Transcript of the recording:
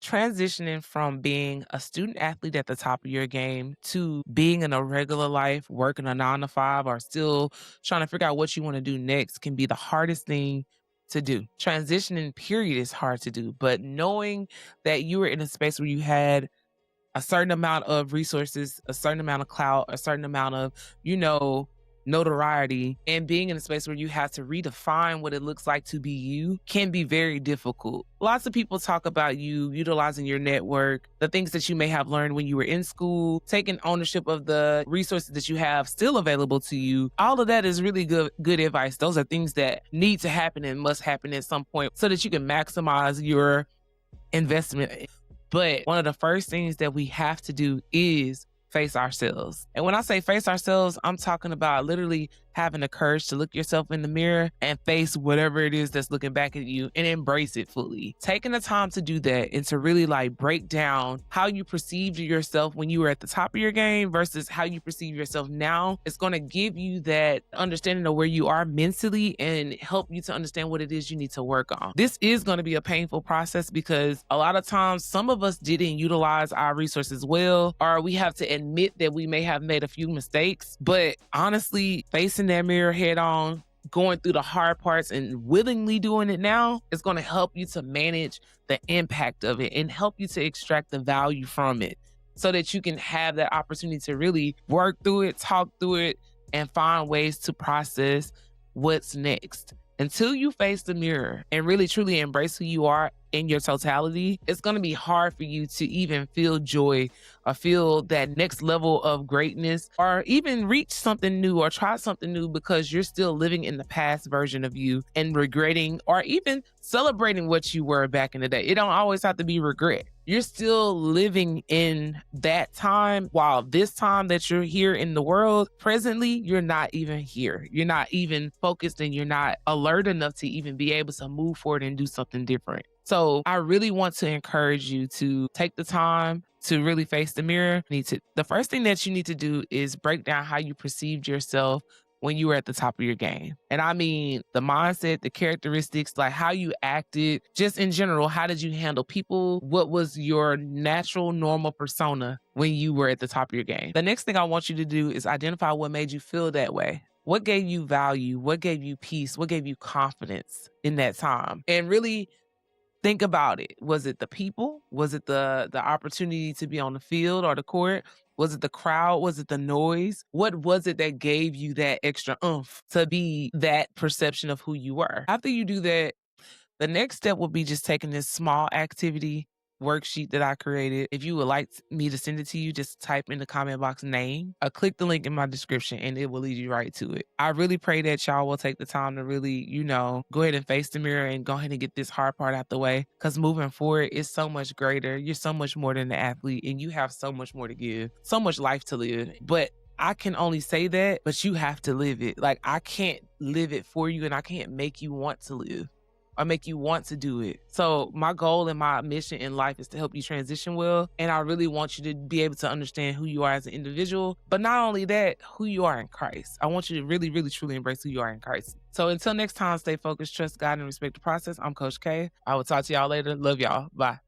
transitioning from being a student athlete at the top of your game to being in a regular life, working a 9 to 5, or still trying to figure out what you want to do next can be the hardest thing to do. Transitioning, period, is hard to do, but knowing that you were in a space where you had a certain amount of resources, a certain amount of clout, a certain amount of, you know, notoriety, and being in a space where you have to redefine what it looks like to be you can be very difficult. Lots of people talk about you utilizing your network, the things that you may have learned when you were in school, taking ownership of the resources that you have still available to you. All of that is really good advice. Those are things that need to happen and must happen at some point so that you can maximize your investment. But one of the first things that we have to do is face ourselves. And when I say face ourselves, I'm talking about literally having the courage to look yourself in the mirror and face whatever it is that's looking back at you and embrace it fully. Taking the time to do that and to really like break down how you perceived yourself when you were at the top of your game versus how you perceive yourself now, it's going to give you that understanding of where you are mentally and help you to understand what it is you need to work on. This is going to be a painful process because a lot of times some of us didn't utilize our resources well, or we have to admit that we may have made a few mistakes. But honestly, facing that mirror head on, going through the hard parts and willingly doing it now is going to help you to manage the impact of it and help you to extract the value from it so that you can have that opportunity to really work through it, talk through it, and find ways to process what's next. Until you face the mirror and really truly embrace who you are in your totality, it's going to be hard for you to even feel joy or feel that next level of greatness or even reach something new or try something new because you're still living in the past version of you and regretting or even celebrating what you were back in the day. It don't always have to be regret. You're still living in that time while this time that you're here in the world, presently, you're not even here. You're not even focused and you're not alert enough to even be able to move forward and do something different. So I really want to encourage you to take the time to really face the mirror. The first thing that you need to do is break down how you perceived yourself when you were at the top of your game. And I mean the mindset, the characteristics, like how you acted, just in general, how did you handle people? What was your natural, normal persona when you were at the top of your game? The next thing I want you to do is identify what made you feel that way. What gave you value? What gave you peace? What gave you confidence in that time? And really think about it. Was it the people? Was it the opportunity to be on the field or the court? Was it the crowd? Was it the noise? What was it that gave you that extra oomph to be that perception of who you were? After you do that, the next step will be just taking this small activity worksheet that I created. If you would like me to send it to you, just type in the comment box name or click the link in my description and it will lead you right to it. I really pray that y'all will take the time to really, go ahead and face the mirror and go ahead and get this hard part out the way because moving forward is so much greater. You're so much more than an athlete and you have so much more to give, so much life to live. But I can only say that, but you have to live it. Like I can't live it for you and I can't make you want to live or make you want to do it. So my goal and my mission in life is to help you transition well. And I really want you to be able to understand who you are as an individual, but not only that, who you are in Christ. I want you to really, really, truly embrace who you are in Christ. So until next time, stay focused, trust God, and respect the process. I'm Coach K. I will talk to y'all later. Love y'all. Bye.